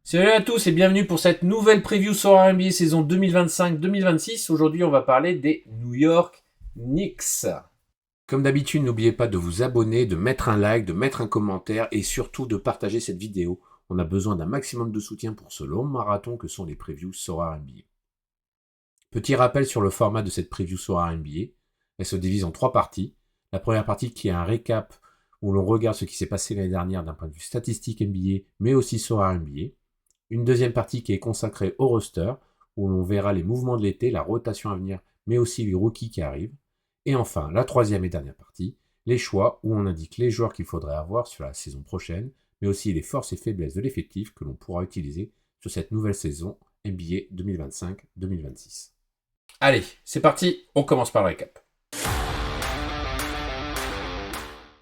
Salut à tous et bienvenue pour cette nouvelle preview sur NBA saison 2025-2026. Aujourd'hui, on va parler des New York Knicks. Comme d'habitude, n'oubliez pas de vous abonner, de mettre un like, de mettre un commentaire et surtout de partager cette vidéo. On a besoin d'un maximum de soutien pour ce long marathon que sont les previews sur NBA. Petit rappel sur le format de cette preview sur NBA. Elle se divise en 3 parties. La première partie qui est un récap où l'on regarde ce qui s'est passé l'année dernière d'un point de vue statistique NBA, mais aussi sur NBA. Une deuxième partie qui est consacrée au roster, où l'on verra les mouvements de l'été, la rotation à venir, mais aussi les rookies qui arrivent. Et enfin, la troisième et dernière partie, les choix, où on indique les joueurs qu'il faudrait avoir sur la saison prochaine, mais aussi les forces et faiblesses de l'effectif que l'on pourra utiliser sur cette nouvelle saison NBA 2025-2026. Allez, c'est parti, on commence par le récap.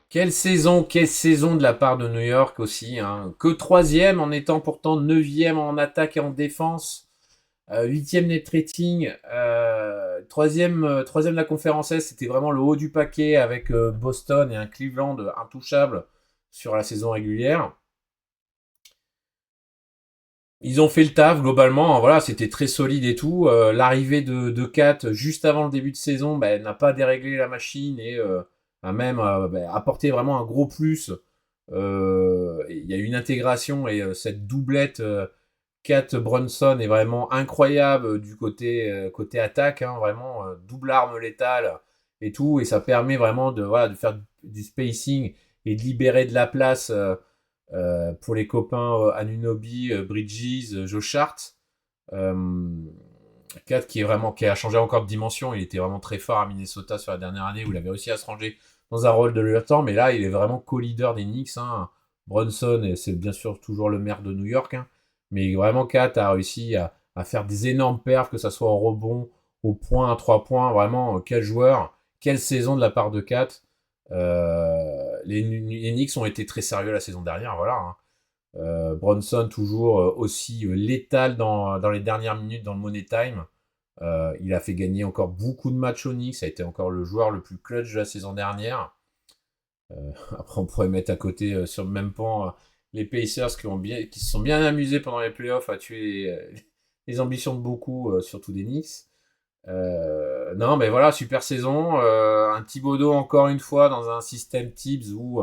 Quelle saison de la part de New York aussi, hein. Que troisième en étant pourtant neuvième en attaque et en défense, huitième net rating, troisième de la conférence Est, c'était vraiment le haut du paquet avec Boston et un Cleveland intouchable sur la saison régulière. Ils ont fait le taf globalement, voilà, c'était très solide et tout. L'arrivée de Kat juste avant le début de saison n'a pas déréglé la machine et a même apporté vraiment un gros plus. Il y a eu une intégration et cette doublette Kat Brunson est vraiment incroyable du côté attaque, hein, vraiment double arme létale et tout, et ça permet vraiment de faire du spacing et de libérer de la place. Pour les copains Anunoby, Bridges, Josh Hart. Euh, Kat qui a changé encore de dimension. Il était vraiment très fort à Minnesota sur la dernière année où il avait réussi à se ranger dans un rôle de lieutenant, mais là il est vraiment co-leader des Knicks, hein. Brunson, et c'est bien sûr toujours le maire de New York, hein, mais vraiment Kat a réussi à faire des énormes perfs, que ça soit au rebond, au point, à 3 points, vraiment quel joueur, quelle saison de la part de Kat. Les Knicks ont été très sérieux la saison dernière, voilà, hein. Bronson toujours aussi létal dans les dernières minutes dans le Money Time. Il a fait gagner encore beaucoup de matchs aux Knicks. Ça a été encore le joueur le plus clutch de la saison dernière. Après, on pourrait mettre à côté sur le même pan les Pacers qui se sont bien amusés pendant les playoffs à tuer les ambitions de beaucoup, surtout des Knicks. Non, mais voilà, super saison. Un Thibodeau encore une fois dans un système Tibbs où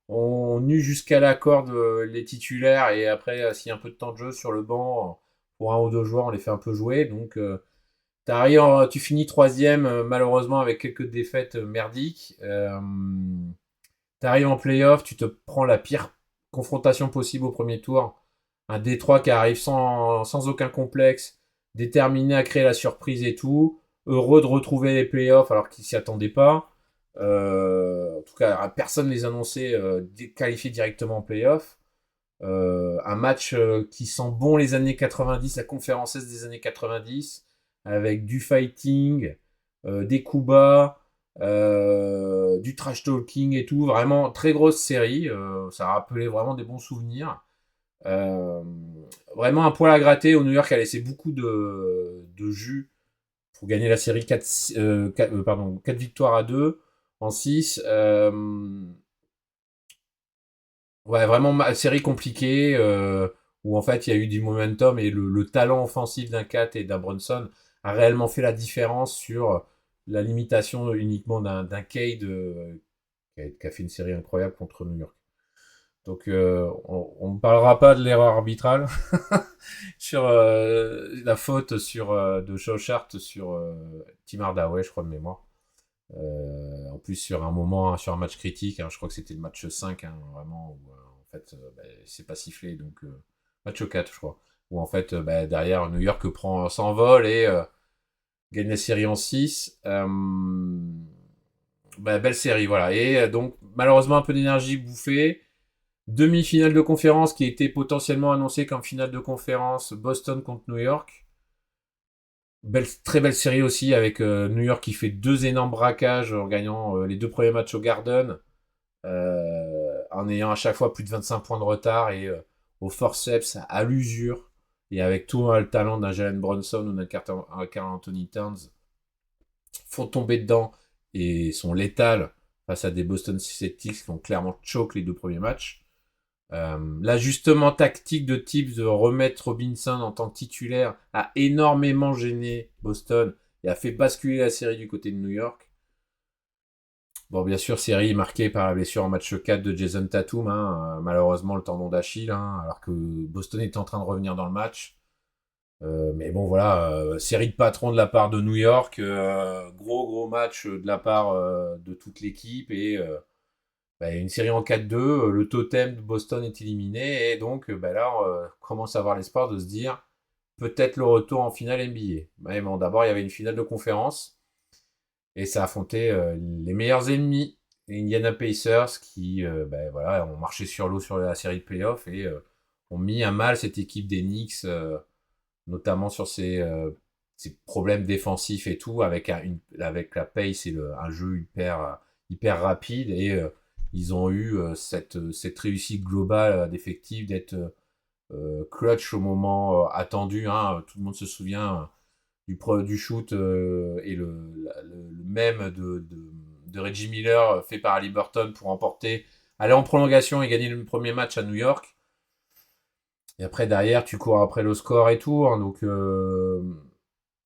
on use jusqu'à la corde les titulaires et après, s'il y a un peu de temps de jeu sur le banc, pour un ou deux joueurs, on les fait un peu jouer. Donc, tu finis troisième, malheureusement, avec quelques défaites merdiques. T'arrives en playoff, tu te prends la pire confrontation possible au premier tour. Un Détroit qui arrive sans aucun complexe, déterminé à créer la surprise et tout. Heureux de retrouver les playoffs alors qu'ils s'y attendaient pas. En tout cas, personne ne les annonçait qualifiés directement en playoff. Un match qui sent bon les années 90, la conférence Est des années 90, avec du fighting, des coups bas, du trash talking et tout. Vraiment très grosse série. Ça rappelait vraiment des bons souvenirs. Euh, Vraiment un poil à gratter. Au New York a laissé beaucoup de jus pour gagner la série 4 victoires à 2 en 6. Ouais, vraiment série compliquée où en fait il y a eu du momentum et le talent offensif d'un Kat et d'un Brunson a réellement fait la différence sur la limitation uniquement d'un Cade qui a fait une série incroyable contre New York. Donc on ne parlera pas de l'erreur arbitrale sur la faute de Josh Hart sur Tim Hardaway, je crois de mémoire. En plus sur un moment, sur un match critique, hein, je crois que c'était le match 5, hein, vraiment, où en fait, c'est pas sifflé, donc match 4, je crois, où en fait, derrière, New York s'envole et gagne la série en 6. Belle série, voilà. Et donc, malheureusement, un peu d'énergie bouffée. Demi-finale de conférence qui était potentiellement annoncée comme finale de conférence, Boston contre New York. Très belle série aussi avec New York qui fait 2 énormes braquages en gagnant les 2 premiers matchs au Garden, en ayant à chaque fois plus de 25 points de retard et au forceps, à l'usure, et avec tout le talent d'un Jalen Brunson ou d'un Karl Anthony Towns, font tomber dedans et sont létales face à des Boston Celtics qui ont clairement choqué les 2 premiers matchs. L'ajustement tactique de Tibbs de remettre Robinson en tant que titulaire a énormément gêné Boston et a fait basculer la série du côté de New York. Bon, bien sûr, série marquée par la blessure en match 4 de Jason Tatum, malheureusement le tendon d'Achille, alors que Boston était en train de revenir dans le match. Mais bon, voilà, série de patrons de la part de New York, gros match de la part de toute l'équipe, et une série en 4-2, le totem de Boston est éliminé, et donc là, on commence à avoir l'espoir de se dire peut-être le retour en finale NBA. Mais bon, d'abord, il y avait une finale de conférence, et ça affrontait les meilleurs ennemis, les Indiana Pacers, qui ont marché sur l'eau sur la série de playoffs, et ont mis à mal cette équipe des Knicks, notamment sur ses problèmes défensifs et tout, avec la pace et un jeu hyper rapide, et ils ont eu cette réussite globale d'effectifs, d'être clutch au moment attendu. Tout le monde se souvient du shoot et le même de Reggie Miller fait par Haliburton pour aller en prolongation et gagner le premier match à New York. Et après, derrière, tu cours après le score et tout. Donc,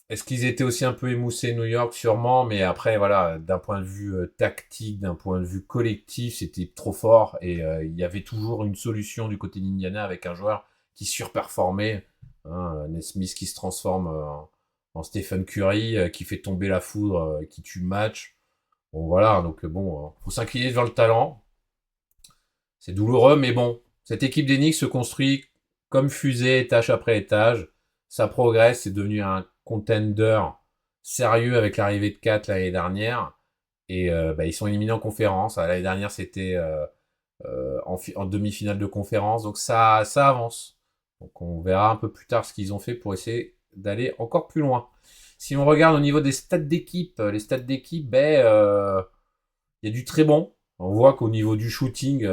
est-ce qu'ils étaient aussi un peu émoussés New York? Sûrement. Mais après, voilà, d'un point de vue tactique, d'un point de vue collectif, c'était trop fort. Et il y avait toujours une solution du côté d'Indiana avec un joueur qui surperformait. Nesmith qui se transforme en Stephen Curry, qui fait tomber la foudre, qui tue le match. Bon, voilà. Donc, faut s'incliner devant le talent. C'est douloureux, mais bon. Cette équipe des Knicks se construit comme fusée, étage après étage. Ça progresse, c'est devenu un contender sérieux avec l'arrivée de 4 l'année dernière. Et ils sont éliminés en conférence. L'année dernière, c'était en demi-finale de conférence. Donc ça avance. Donc on verra un peu plus tard ce qu'ils ont fait pour essayer d'aller encore plus loin. Si on regarde au niveau des stats d'équipe, les stats d'équipe, il y a du très bon. On voit qu'au niveau du shooting,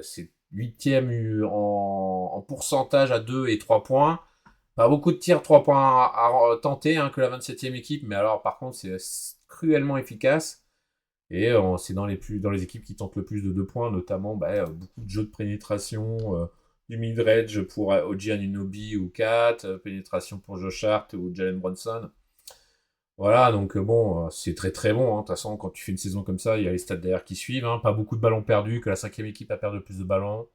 c'est 8e en pourcentage à 2 et 3 points. Pas beaucoup de tirs 3 points à tenter que la 27e équipe, mais alors par contre c'est cruellement efficace. Et c'est dans les équipes qui tentent le plus de 2 points, notamment beaucoup de jeux de pénétration, du mid-range pour OG Anunoby ou Kat, pénétration pour Josh Hart ou Jalen Brunson. Voilà, donc c'est très très bon. De toute façon, quand tu fais une saison comme ça, il y a les stats derrière qui suivent. Pas beaucoup de ballons perdus, que la 5e équipe a perdu le plus de ballons.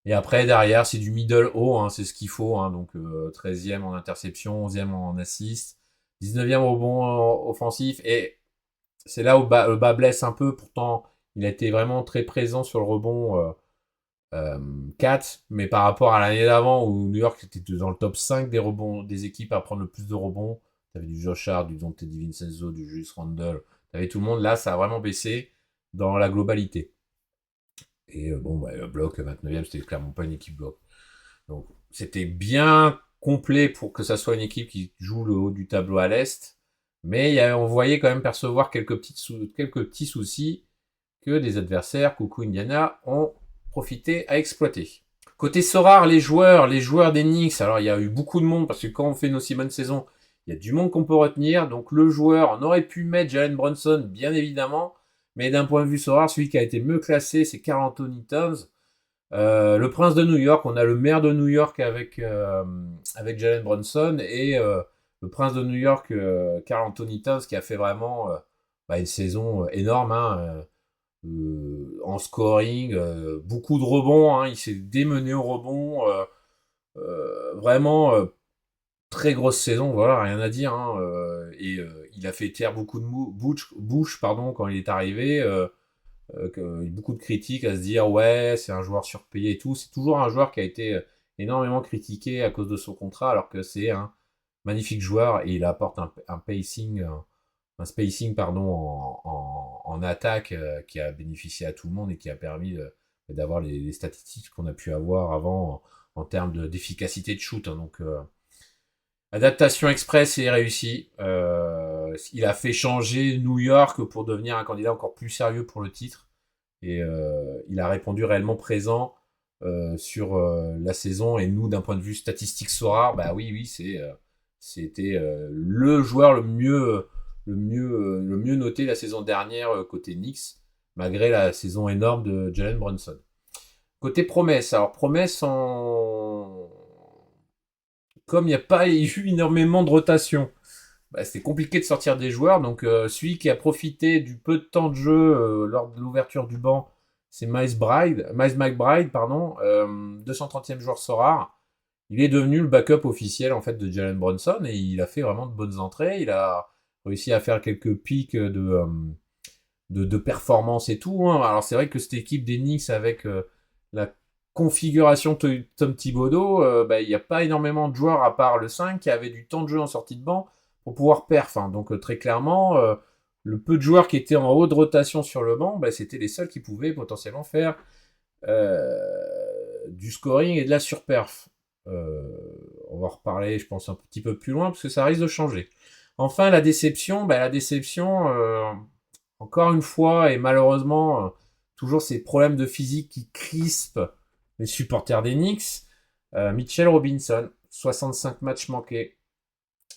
Et après, derrière, c'est du middle haut, c'est ce qu'il faut. Donc 13e en interception, 11e en assist, 19e rebond offensif. Et c'est là où le bas blesse un peu. Pourtant, il a été vraiment très présent sur le rebond 4. Mais par rapport à l'année d'avant, où New York était dans le top 5 des rebonds des équipes à prendre le plus de rebonds, t'avais du Josh Hart, du Dante DiVincenzo, du Julius Randle, t'avais tout le monde. Là, ça a vraiment baissé dans la globalité. Et le bloc 29e, c'était clairement pas une équipe bloc. Donc, c'était bien complet pour que ça soit une équipe qui joue le haut du tableau à l'Est. Mais on voyait quand même percevoir quelques petits soucis que des adversaires, coucou Indiana, ont profité à exploiter. Côté Sorare, les joueurs des Knicks, alors il y a eu beaucoup de monde, parce que quand on fait une aussi bonne saison, il y a du monde qu'on peut retenir. Donc le joueur, on aurait pu mettre Jalen Brunson, bien évidemment, mais d'un point de vue Sorare, celui qui a été mieux classé, c'est Karl Anthony Towns. Le prince de New York, on a le maire de New York avec Jalen Brunson, et le prince de New York, Karl Anthony Towns, qui a fait vraiment une saison énorme, en scoring, beaucoup de rebonds, il s'est démené au rebond, vraiment très grosse saison, voilà, rien à dire, et il a fait taire beaucoup de Bush, quand il est arrivé, beaucoup de critiques à se dire ouais c'est un joueur surpayé et tout. C'est toujours un joueur qui a été énormément critiqué à cause de son contrat, alors que c'est un magnifique joueur, et il apporte un spacing en attaque qui a bénéficié à tout le monde, et qui a permis d'avoir les statistiques qu'on a pu avoir avant en termes d'efficacité de shoot. Donc adaptation express et réussie. Il a fait changer New York pour devenir un candidat encore plus sérieux pour le titre. Et il a répondu réellement présent sur la saison. Et nous, d'un point de vue statistique Sorare, oui, c'était le joueur le mieux noté la saison dernière côté Knicks, malgré la saison énorme de Jalen Brunson. Côté promesse, alors comme il n'y a pas eu énormément de rotation, bah, c'était compliqué de sortir des joueurs. Donc celui qui a profité du peu de temps de jeu lors de l'ouverture du banc, c'est Miles McBride, pardon, 230e joueur Sorare. Il est devenu le backup officiel en fait de Jalen Brunson et il a fait vraiment de bonnes entrées. Il a réussi à faire quelques pics de performance et tout. Hein. Alors c'est vrai que cette équipe des Knicks avec la configuration Tom Thibodeau, bah, il n'y a pas énormément de joueurs à part le 5 qui avaient du temps de jeu en sortie de banc pour pouvoir perf. Hein. Donc très clairement, le peu de joueurs qui étaient en haut de rotation sur le banc, bah, c'était les seuls qui pouvaient potentiellement faire du scoring et de la surperf. On va en reparler, je pense, un petit peu plus loin, parce que ça risque de changer. Enfin, la déception, encore une fois, et malheureusement, toujours ces problèmes de physique qui crispent les supporters des Knicks. Mitchell Robinson, 65 matchs manqués,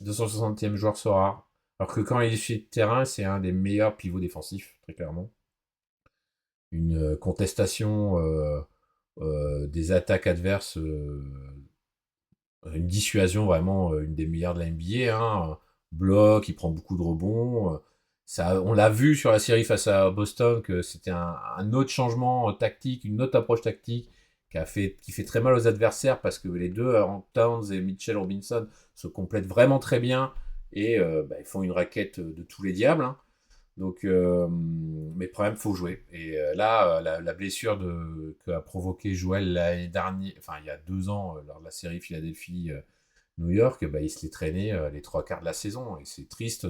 260e joueur Sorare. Alors que quand il est sur le terrain, c'est un des meilleurs pivots défensifs, très clairement. Une contestation des attaques adverses, une dissuasion vraiment, une des meilleures de la NBA. Hein. Bloc, il prend beaucoup de rebonds. Ça, on l'a vu sur la série face à Boston que c'était un autre changement tactique, une autre approche tactique qui fait très mal aux adversaires parce que les deux, Towns et Mitchell Robinson, se complètent vraiment très bien et bah, ils font une raquette de tous les diables. Hein. Donc, mais le problème, faut jouer. Et là, la blessure qu'a provoqué Joel l'année dernière, enfin il y a 2 ans, lors de la série Philadelphie-New York, bah, il se l'est traîné les 3 quarts de la saison. Et c'est triste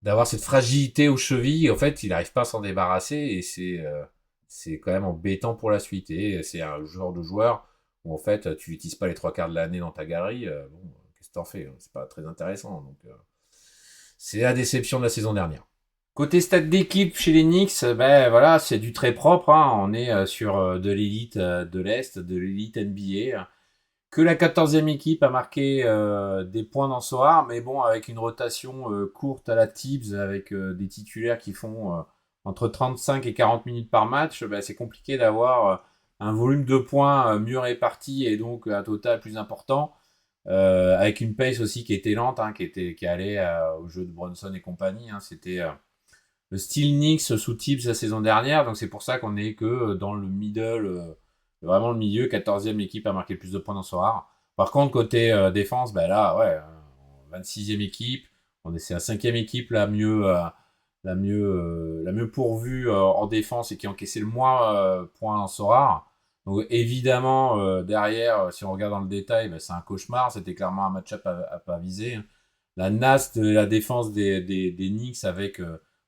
d'avoir cette fragilité aux chevilles. En fait, il n'arrive pas à s'en débarrasser et c'est quand même embêtant pour la suite. Et c'est un genre de joueur où en fait, tu n'utilises pas les 3 quarts de l'année dans ta galerie. Bon, qu'est-ce que t'en fais? Hein. C'est pas très intéressant. Donc, c'est la déception de la saison dernière. Côté stade d'équipe chez les Knicks, ben voilà, c'est du très propre. Hein. On est sur de l'élite de l'Est, de l'élite NBA. Que la 14e équipe a marqué des points dans ce soir, mais bon, avec une rotation courte à la Tibbs, avec des titulaires qui font entre 35 et 40 minutes par match, ben, c'est compliqué d'avoir un volume de points mieux réparti et donc un total plus important. Avec une pace aussi qui était lente, hein, qui allait au jeu de Bronson et compagnie. Hein, c'était le style Knicks sous Tibbs la saison dernière, donc c'est pour ça qu'on est que dans le middle, vraiment le milieu, 14e équipe a marqué le plus de points dans ce rare. Par contre, côté défense, ben là, ouais, 26e équipe, c'est la 5e équipe la mieux pourvue en défense et qui a encaissé le moins points dans ce rare. Donc évidemment, derrière, si on regarde dans le détail, ben, c'est un cauchemar, c'était clairement un match-up à pas viser. Hein. La NAS de la défense des Knicks avec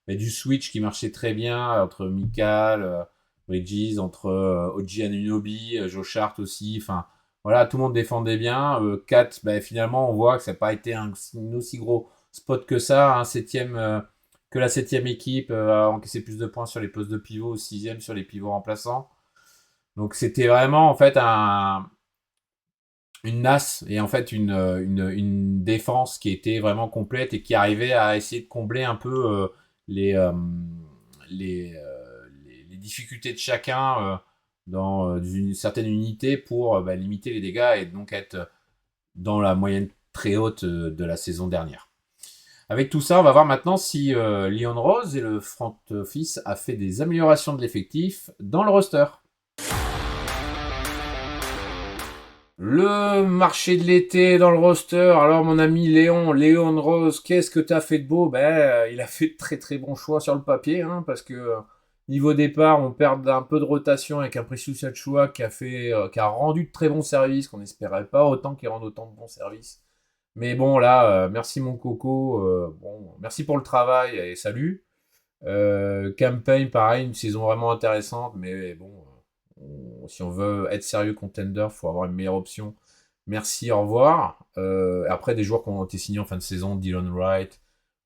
mais du switch qui marchait très bien entre Mikal, Bridges, entre OG Anunoby, Josh Hart aussi. Enfin, voilà, tout le monde défendait bien. Kat, ben, finalement, on voit que ça n'a pas été un aussi gros spot que ça. Hein, que la 7e équipe a encaissé plus de points sur les postes de pivot, 6e sur les pivots remplaçants. Donc c'était vraiment en fait une NAS et en fait une défense qui était vraiment complète et qui arrivait à essayer de combler un peu les, euh, les difficultés de chacun dans une certaine unité pour bah, limiter les dégâts et donc être dans la moyenne très haute de la saison dernière. Avec tout ça, on va voir maintenant si Leon Rose et le front office a fait des améliorations de l'effectif dans le roster. Le marché de l'été dans le roster. Alors mon ami Léon Rose, qu'est-ce que t'as fait de beau? Ben, il a fait de très très bons choix sur le papier, hein, parce que niveau départ, on perd un peu de rotation avec un Precious Achiuwa qui a rendu de très bons services, qu'on n'espérait pas autant qu'il rende autant de bons services. Mais bon là, merci mon coco, bon, merci pour le travail et salut. Campaign, pareil, une saison vraiment intéressante, mais bon, si on veut être sérieux contender, il faut avoir une meilleure option. Merci, au revoir. Après, des joueurs qui ont été signés en fin de saison, Dylan Wright,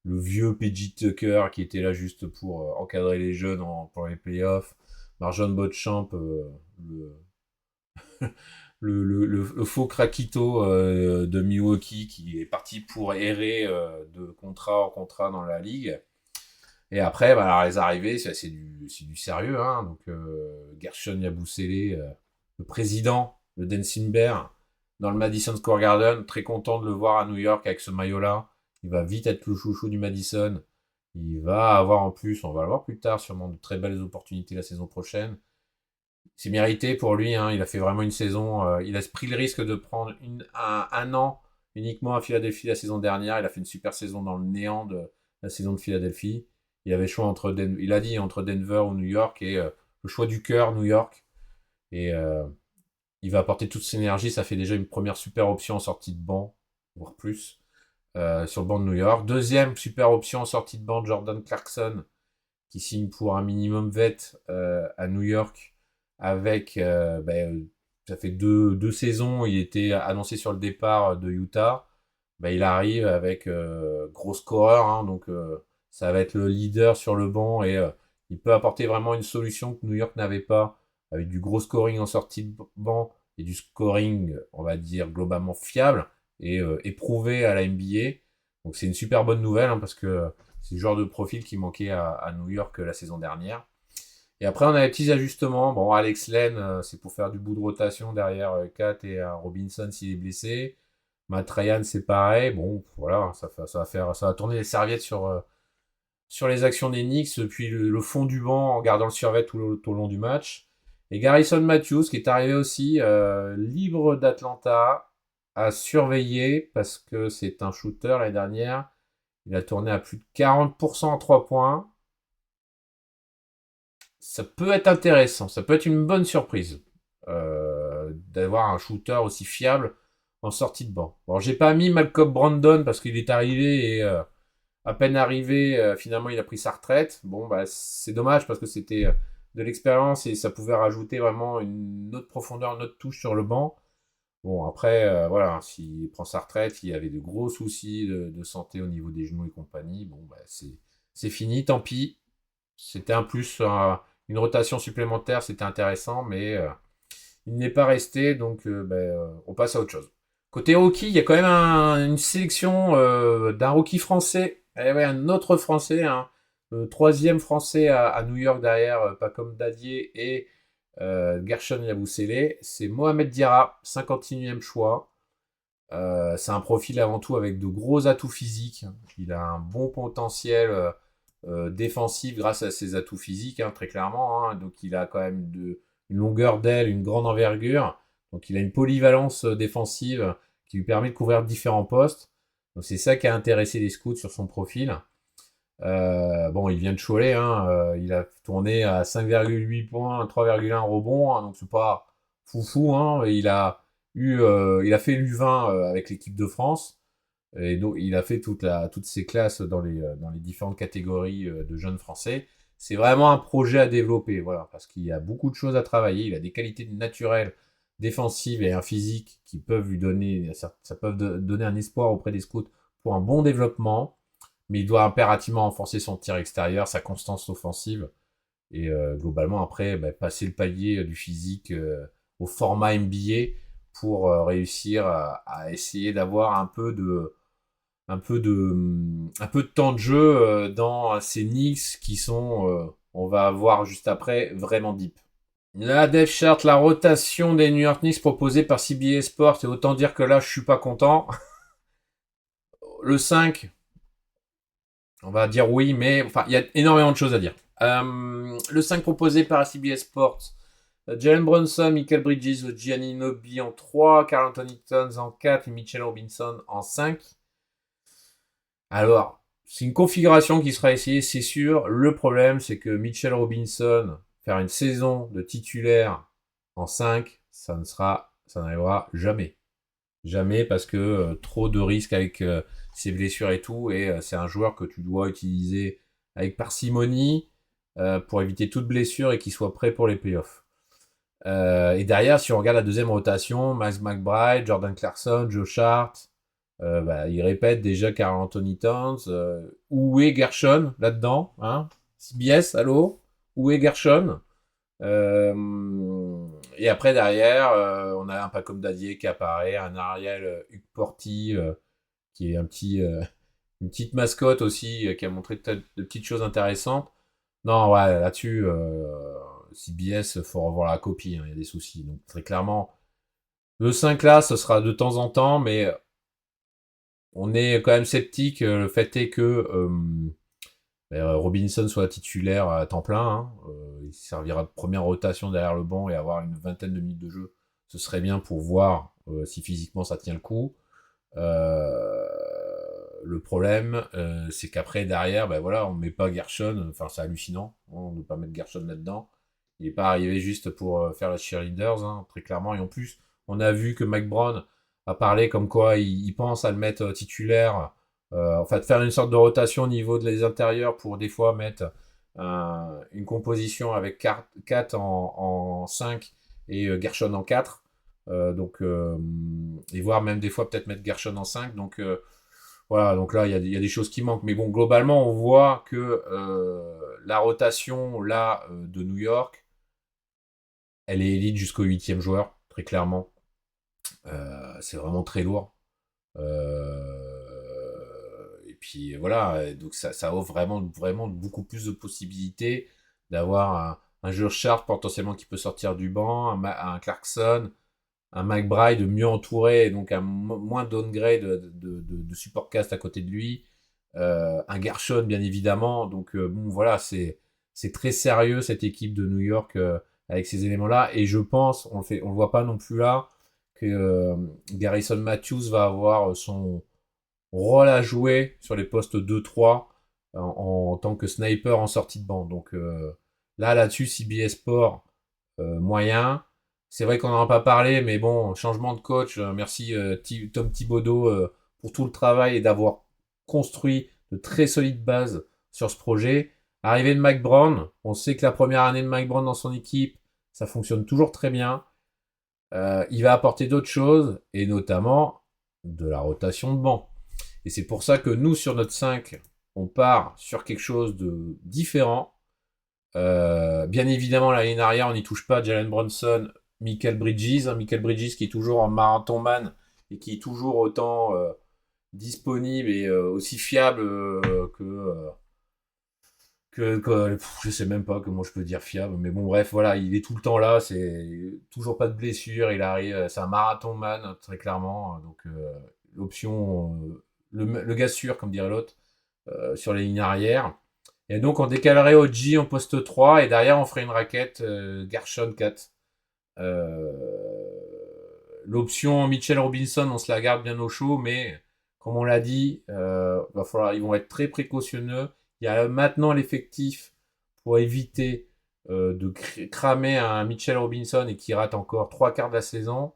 le vieux PJ Tucker qui était là juste pour encadrer les jeunes pour les playoffs, Marjon Beauchamp, le faux craquito de Milwaukee qui est parti pour errer de contrat en contrat dans la ligue. Et après, bah, alors, les arrivées, c'est du sérieux. Hein. Donc, Gershon Yabusele, le président, le Dancing Bear, dans le Madison Square Garden, très content de le voir à New York avec ce maillot-là. Il va vite être le chouchou du Madison. Il va avoir en plus, on va le voir plus tard, sûrement de très belles opportunités la saison prochaine. C'est mérité pour lui, hein. Il a fait vraiment une saison. Il a pris le risque de prendre un an uniquement à Philadelphie la saison dernière. Il a fait une super saison dans le néant de la saison de Philadelphie. Il avait le choix il a dit entre Denver ou New York et le choix du cœur, New York. Et il va apporter toute son énergie. Ça fait déjà une première super option en sortie de banc, voire plus, sur le banc de New York. Deuxième super option en sortie de banc, Jordan Clarkson, qui signe pour un minimum vet à New York avec ça fait deux saisons, il était annoncé sur le départ de Utah. Il arrive avec gros scoreur, hein, donc ça va être le leader sur le banc et il peut apporter vraiment une solution que New York n'avait pas, avec du gros scoring en sortie de banc et du scoring, on va dire, globalement fiable et éprouvé à la NBA. Donc c'est une super bonne nouvelle, hein, parce que c'est le genre de profil qui manquait à New York la saison dernière. Et après, on a des petits ajustements. Bon, Alex Len, c'est pour faire du bout de rotation derrière Kat et Robinson s'il est blessé. Matt Ryan, c'est pareil. Bon, voilà, ça va tourner les serviettes sur les actions des Knicks, puis le fond du banc en gardant le survêt tout au long du match. Et Garrison Matthews, qui est arrivé aussi libre d'Atlanta, à surveiller parce que c'est un shooter l'année dernière. Il a tourné à plus de 40% en 3 points. Ça peut être intéressant, ça peut être une bonne surprise d'avoir un shooter aussi fiable en sortie de banc. Bon, j'ai pas mis Malcolm Brandon parce qu'il est arrivé et à peine arrivé, finalement il a pris sa retraite. Bon, bah c'est dommage parce que c'était de l'expérience et ça pouvait rajouter vraiment une autre profondeur, une autre touche sur le banc. Bon, après, voilà, s'il prend sa retraite, il y avait de gros soucis de santé au niveau des genoux et compagnie. Bon, bah c'est fini, tant pis. C'était un plus, une rotation supplémentaire, c'était intéressant, mais il n'est pas resté, donc on passe à autre chose. Côté rookie, il y a quand même une sélection d'un rookie français, eh ouais, un autre français, hein, le troisième français à New York derrière Pacom Dadier et Gershon Yabusele, c'est Mohamed Diarra, 51e choix. C'est un profil avant tout avec de gros atouts physiques. Il a un bon potentiel défensif grâce à ses atouts physiques, hein, très clairement. Hein. Donc il a quand même une longueur d'aile, une grande envergure. Donc il a une polyvalence défensive qui lui permet de couvrir différents postes. Donc c'est ça qui a intéressé les scouts sur son profil. Bon, il vient de Cholet, hein, il a tourné à 5,8 points, 3,1 rebonds, hein, donc c'est pas foufou, hein, il a fait l'U20 avec l'équipe de France, et donc il a fait toutes ses classes dans les différentes catégories de jeunes français. C'est vraiment un projet à développer, voilà, parce qu'il y a beaucoup de choses à travailler, il a des qualités naturelles défensives et un physique qui peuvent lui donner, ça peut donner un espoir auprès des scouts pour un bon développement, mais il doit impérativement renforcer son tir extérieur, sa constance offensive, et globalement après passer le palier du physique au format NBA pour réussir à essayer d'avoir un peu de temps de jeu dans ces Knicks qui sont, on va voir juste après, vraiment deep. La depth chart, la rotation des New York Knicks proposée par CBS Sports, et autant dire que là je suis pas content. Le 5, on va dire oui, mais enfin, il y a énormément de choses à dire. Le 5 proposé par CBS Sports, Jalen Brunson, Michael Bridges, Gianni Nobi en 3, Karl Anthony Towns en 4 et Mitchell Robinson en 5. Alors, c'est une configuration qui sera essayée, c'est sûr. Le problème, c'est que Mitchell Robinson, faire une saison de titulaire en 5, ça n'arrivera jamais. Jamais parce que trop de risques avec ses blessures et tout. Et c'est un joueur que tu dois utiliser avec parcimonie pour éviter toute blessure et qu'il soit prêt pour les playoffs. Et derrière, si on regarde la deuxième rotation, Max McBride, Jordan Clarkson, Joe Hart, il répète déjà Karl Anthony Towns. Où est Gershon là-dedans, hein? CBS, allô? Où est Gershon? Et après derrière, on a un Pacom Dadier qui apparaît, un Ariel Hugporti qui est un petit une petite mascotte aussi qui a montré de petites choses intéressantes. Non, ouais, là-dessus, CBS, faut revoir la copie, hein, il y a des soucis. Donc très clairement, le 5 là, ce sera de temps en temps, mais on est quand même sceptique. Le fait est que Robinson soit titulaire à temps plein. Hein. Il servira de première rotation derrière le banc et avoir une vingtaine de minutes de jeu. Ce serait bien pour voir si physiquement ça tient le coup. Le problème, c'est qu'après, derrière, ben voilà, on met pas Gershon. Enfin, c'est hallucinant. On ne peut pas mettre Gershon là-dedans. Il n'est pas arrivé juste pour faire la cheerleaders, hein, très clairement. Et en plus, on a vu que Mike Brown a parlé comme quoi il pense à le mettre titulaire. En fait, faire une sorte de rotation au niveau des intérieurs pour des fois mettre une composition avec 4 en 5 et Gershon en 4. Et voire même des fois peut-être mettre Gershon en 5. Voilà, donc là, il y a des choses qui manquent. Mais bon, globalement, on voit que la rotation là de New York, elle est élite jusqu'au 8e joueur, très clairement. C'est vraiment très lourd. Et puis voilà, donc ça offre vraiment beaucoup plus de possibilités d'avoir un joueur sharp potentiellement qui peut sortir du banc, un Clarkson, un McBride mieux entouré, donc un moins downgrade de support cast à côté de lui, un Gershon bien évidemment. Donc bon voilà, c'est très sérieux cette équipe de New York avec ces éléments-là. Et je pense, on le voit pas non plus là, que Garrison Matthews va avoir son rôle à jouer sur les postes 2-3 en tant que sniper en sortie de banc. Donc là-dessus, CBS Sport moyen. C'est vrai qu'on n'en a pas parlé, mais bon, changement de coach. Merci Tom Thibodeau pour tout le travail et d'avoir construit de très solides bases sur ce projet. Arrivée de Mike Brown, on sait que la première année de Mike Brown dans son équipe, ça fonctionne toujours très bien. Il va apporter d'autres choses, et notamment de la rotation de banc. Et c'est pour ça que nous, sur notre 5, on part sur quelque chose de différent. Bien évidemment, la ligne arrière, on n'y touche pas. Jalen Brunson, Michael Bridges. Michael Bridges qui est toujours en marathon man et qui est toujours autant disponible et aussi fiable je sais même pas comment je peux dire fiable, mais bon bref voilà, il est tout le temps là, c'est toujours pas de blessure, il arrive, c'est un marathon man très clairement, donc l'option, le gars sûr comme dirait l'autre, sur les lignes arrière. Et donc on décalerait OG en poste 3 et derrière on ferait une raquette Gershon 4. Euh, L'option Mitchell Robinson, on se la garde bien au chaud, mais comme on l'a dit, ils vont être très précautionneux. Il y a maintenant l'effectif pour éviter de cramer un Mitchell Robinson et qui rate encore 3 quarts de la saison.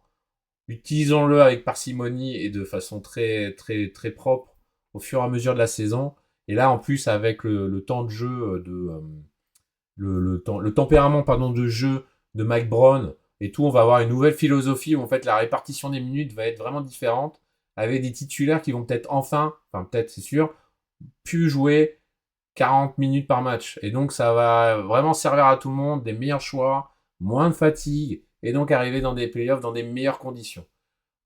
Utilisons-le avec parcimonie et de façon très, très, très propre au fur et à mesure de la saison. Et là, en plus, avec le temps de jeu le tempérament pardon, de jeu de Mike Brown et tout, on va avoir une nouvelle philosophie où en fait la répartition des minutes va être vraiment différente, avec des titulaires qui vont peut-être enfin peut-être c'est sûr, plus jouer 40 minutes par match. Et donc ça va vraiment servir à tout le monde, des meilleurs choix, moins de fatigue, et donc arriver dans des playoffs dans des meilleures conditions.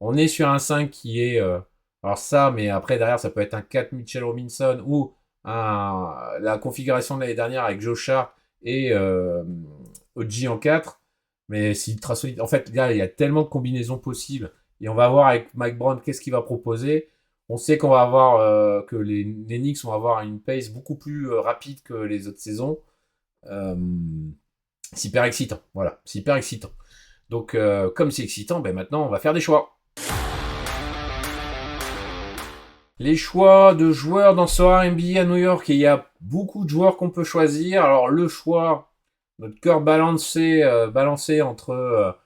On est sur un 5 qui est... alors ça, mais après derrière ça peut être un 4 Mitchell Robinson ou la configuration de l'année dernière avec Joe Sharp et OG en 4. Mais c'est ultra solide. En fait, là, il y a tellement de combinaisons possibles. Et on va voir avec Mike Brown qu'est-ce qu'il va proposer. On sait qu'on va avoir que les Knicks vont avoir une pace beaucoup plus rapide que les autres saisons. Euh, c'est hyper excitant. Voilà, c'est hyper excitant. Donc, comme c'est excitant, ben maintenant, on va faire des choix. Les choix de joueurs dans ce NBA à New York, et il y a beaucoup de joueurs qu'on peut choisir. Alors, le choix, notre cœur balancé entre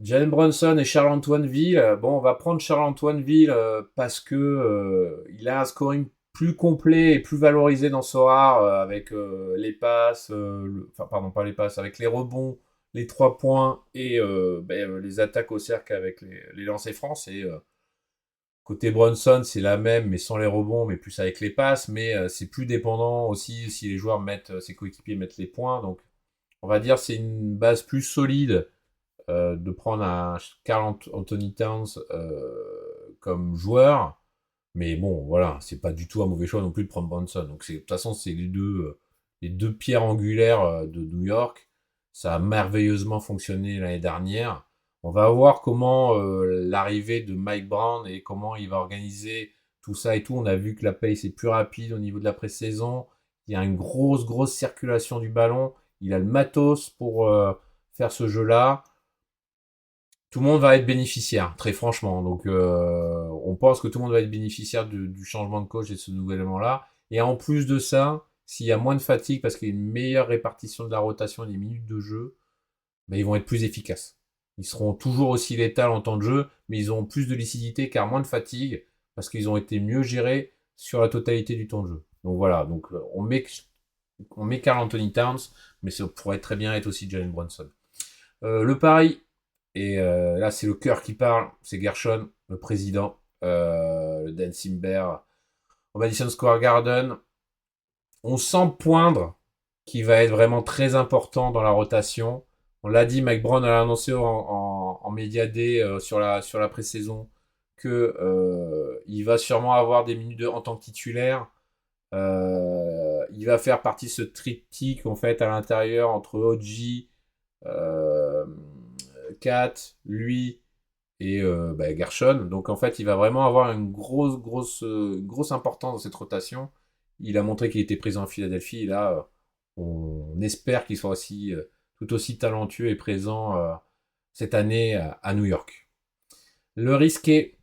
Jalen Brunson et Charles-Antoine Ville. Bon, on va prendre Charles-Antoine Ville parce que il a un scoring plus complet et plus valorisé dans Soar avec les passes, enfin pardon pas les passes, avec les rebonds, les 3 points et les attaques au cercle avec les lancers francs. Et côté Brunson, c'est la même, mais sans les rebonds, mais plus avec les passes. Mais c'est plus dépendant aussi si les joueurs ses coéquipiers mettent les points. Donc, on va dire c'est une base plus solide de prendre un Karl Anthony Towns comme joueur. Mais bon, voilà, c'est pas du tout un mauvais choix non plus de prendre Brunson. Donc de toute façon, c'est les deux pierres angulaires de New York. Ça a merveilleusement fonctionné l'année dernière. On va voir comment l'arrivée de Mike Brown et comment il va organiser tout ça et tout. On a vu que la pace est plus rapide au niveau de la pré-saison. Il y a une grosse circulation du ballon. Il a le matos pour faire ce jeu-là. Tout le monde va être bénéficiaire, très franchement. Donc, on pense que tout le monde va être bénéficiaire du changement de coach et de ce nouvel élément-là. Et en plus de ça, s'il y a moins de fatigue parce qu'il y a une meilleure répartition de la rotation et des minutes de jeu, ben, ils vont être plus efficaces. Ils seront toujours aussi létals en temps de jeu, mais ils auront plus de lucidité car moins de fatigue parce qu'ils ont été mieux gérés sur la totalité du temps de jeu. Donc voilà, donc on met Karl Anthony Towns, mais ça pourrait très bien être aussi Jalen Brunson. Le pari, et là c'est le cœur qui parle, c'est Gershon, le président, le Dancing Bear, au Madison Square Garden. On sent poindre qui va être vraiment très important dans la rotation. On l'a dit, Mike Brown a annoncé en Media Day sur la pré-saison que il va sûrement avoir des minutes en tant que titulaire. Il va faire partie de ce triptyque en fait à l'intérieur entre OG, euh, Kat, lui et Gershon. Donc en fait, il va vraiment avoir une grosse importance dans cette rotation. Il a montré qu'il était présent en Philadelphie. Et là, on espère qu'il soit aussi tout aussi talentueux et présent cette année à New York. Le risqué,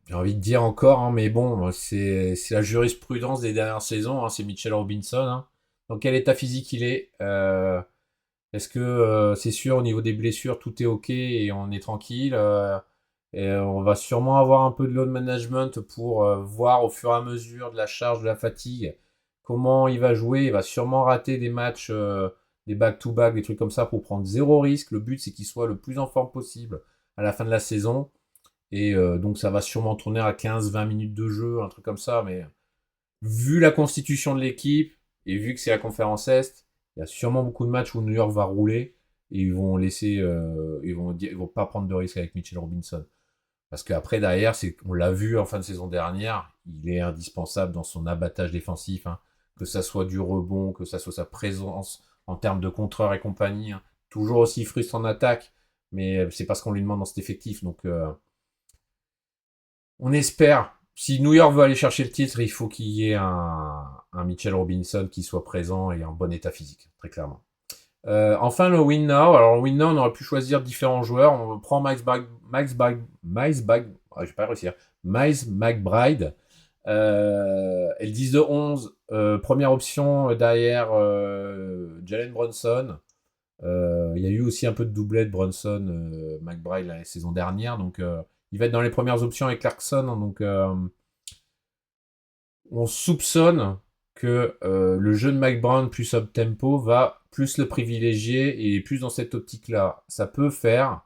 j'ai envie de dire encore, hein, mais bon, c'est la jurisprudence des dernières saisons. Hein, c'est Mitchell Robinson. Hein. Dans quel état physique il est est-ce que c'est sûr au niveau des blessures, tout est ok et on est tranquille et on va sûrement avoir un peu de load management pour voir au fur et à mesure de la charge, de la fatigue, comment il va jouer. Il va sûrement rater des matchs, des back-to-back, des trucs comme ça pour prendre zéro risque. Le but, c'est qu'il soit le plus en forme possible à la fin de la saison. Et donc, ça va sûrement tourner à 15-20 minutes de jeu, un truc comme ça. Mais vu la constitution de l'équipe et vu que c'est la conférence Est, il y a sûrement beaucoup de matchs où New York va rouler et ils vont laisser, ils vont pas prendre de risque avec Mitchell Robinson. Parce qu'après, derrière, on l'a vu en fin de saison dernière, il est indispensable dans son abattage défensif, hein, que ça soit du rebond, que ça soit sa présence en termes de contreur et compagnie. Hein. Toujours aussi frustrant en attaque, mais c'est parce qu'on lui demande dans cet effectif. Donc, on espère. Si New York veut aller chercher le titre, il faut qu'il y ait un Mitchell Robinson qui soit présent et en bon état physique, très clairement. Enfin, le Win Now. Alors, le Win Now, on aurait pu choisir différents joueurs. On prend je vais pas réussir. Miles McBride. Et le 10 de 11, première option derrière Jalen Brunson. Il y a eu aussi un peu de doublette Brunson, McBride la saison dernière. Donc, il va être dans les premières options avec Clarkson. Hein, donc, on soupçonne que le jeu de Mike Brown plus up-tempo va plus le privilégier et plus dans cette optique-là. Ça peut faire,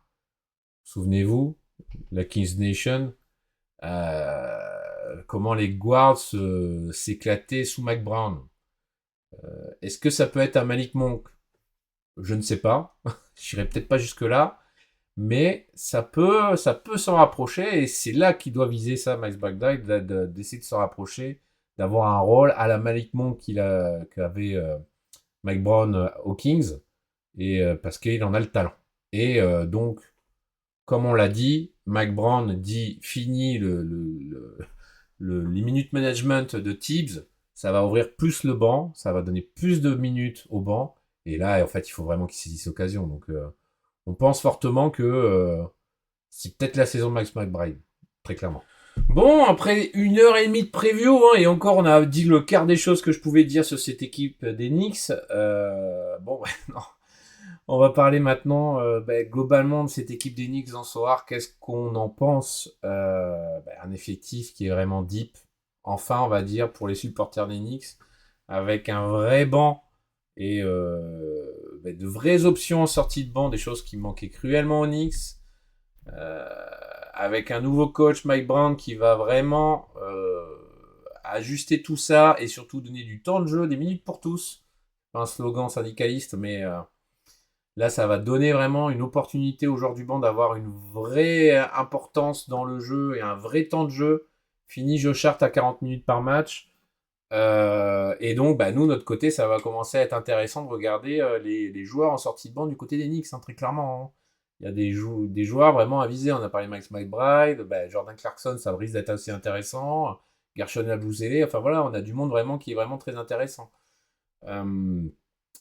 souvenez-vous, la Kings Nation, comment les guards s'éclataient sous Mike Brown. Est-ce que ça peut être un Malik Monk? Je ne sais pas. J'irai peut-être pas jusque-là. Mais ça peut s'en rapprocher et c'est là qu'il doit viser ça, Miles Bagdad, d'essayer de s'en rapprocher, d'avoir un rôle à la Malik Monk qu'avait Mike Brown aux Kings, et parce qu'il en a le talent. Et donc, comme on l'a dit, Mike Brown dit fini les minutes management de Tibbs, ça va ouvrir plus le banc, ça va donner plus de minutes au banc, et là, en fait, il faut vraiment qu'il saisisse l'occasion. Donc, on pense fortement que c'est peut-être la saison de Max McBride, très clairement. Bon, après 1 heure et demie de preview, hein, et encore on a dit le quart des choses que je pouvais dire sur cette équipe des Knicks. Bon, non. On va parler maintenant globalement de cette équipe des Knicks en soir. Qu'est-ce qu'on en pense un effectif qui est vraiment deep, enfin on va dire, pour les supporters des Knicks, avec un vrai banc et de vraies options en sortie de banc, des choses qui manquaient cruellement aux Knicks. Euh, avec un nouveau coach, Mike Brown, qui va vraiment ajuster tout ça et surtout donner du temps de jeu, des minutes pour tous. Un slogan syndicaliste, mais là, ça va donner vraiment une opportunité aux joueurs du banc d'avoir une vraie importance dans le jeu et un vrai temps de jeu. Fini Josh Hart à 40 minutes par match. Et donc, bah, nous, notre côté, ça va commencer à être intéressant de regarder les joueurs en sortie de banc du côté des Knicks, hein, très clairement, hein. Il y a des joueurs vraiment à viser. On a parlé de Max McBride, bah, Jordan Clarkson, ça risque d'être assez intéressant. Gershon Yabusele, enfin voilà, on a du monde vraiment qui est vraiment très intéressant. Euh,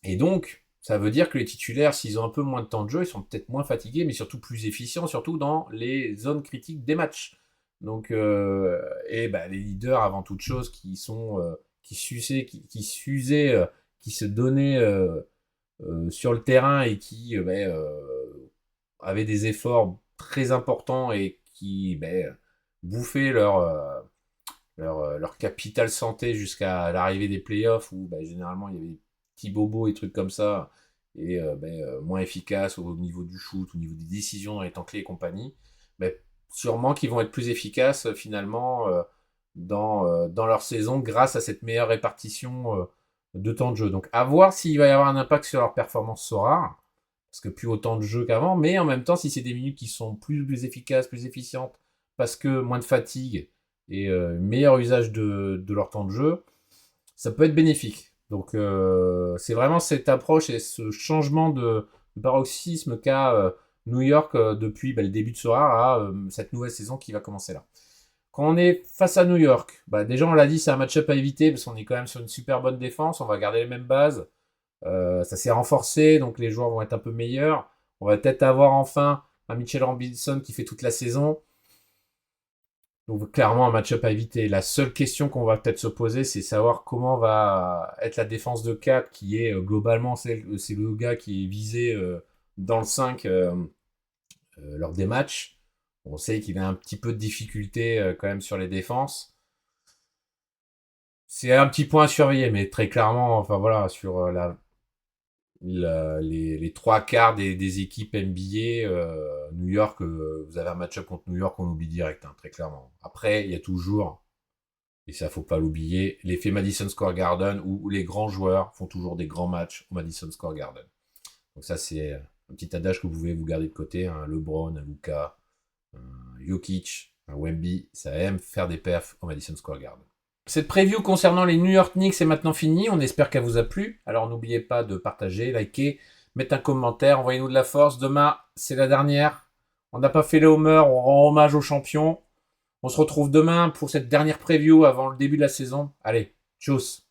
et donc, ça veut dire que les titulaires, s'ils ont un peu moins de temps de jeu, ils sont peut-être moins fatigués, mais surtout plus efficients, surtout dans les zones critiques des matchs. Donc, et bah, les leaders, avant toute chose, qui s'usaient, qui se donnaient sur le terrain et qui avaient des efforts très importants et qui bouffaient leur capital santé jusqu'à l'arrivée des playoffs où généralement il y avait des petits bobos et trucs comme ça et moins efficaces au niveau du shoot, au niveau des décisions dans les temps clés et compagnie, sûrement qu'ils vont être plus efficaces finalement dans leur saison grâce à cette meilleure répartition de temps de jeu. Donc à voir s'il va y avoir un impact sur leur performance Sora, parce que plus autant de jeux qu'avant, mais en même temps si c'est des minutes qui sont plus efficaces, plus efficientes, parce que moins de fatigue et meilleur usage de leur temps de jeu, ça peut être bénéfique. Donc c'est vraiment cette approche et ce changement de paroxysme qu'a New York depuis le début de Sora à cette nouvelle saison qui va commencer là. Quand on est face à New York, déjà on l'a dit, c'est un match-up à éviter parce qu'on est quand même sur une super bonne défense, on va garder les mêmes bases. Ça s'est renforcé, donc les joueurs vont être un peu meilleurs. On va peut-être avoir enfin un Mitchell Robinson qui fait toute la saison. Donc clairement un match-up à éviter. La seule question qu'on va peut-être se poser, c'est savoir comment va être la défense de 4, qui est globalement c'est le gars qui est visé dans le 5 lors des matchs. On sait qu'il a un petit peu de difficulté quand même sur les défenses. C'est un petit point à surveiller, mais très clairement, enfin voilà, sur les trois quarts des équipes NBA, New York, vous avez un match-up contre New York, on oublie direct, hein, très clairement. Après, il y a toujours, et ça faut pas l'oublier, l'effet Madison Square Garden où les grands joueurs font toujours des grands matchs au Madison Square Garden. Donc ça, c'est un petit adage que vous pouvez vous garder de côté. Un LeBron, un Luka, un Jokic, un Wemby, ça aime faire des perfs au Madison Square Garden. Cette preview concernant les New York Knicks est maintenant finie. On espère qu'elle vous a plu. Alors n'oubliez pas de partager, liker, mettre un commentaire, envoyez-nous de la force. Demain, c'est la dernière. On n'a pas fait le homer, on rend hommage aux champions. On se retrouve demain pour cette dernière preview avant le début de la saison. Allez, tchuss.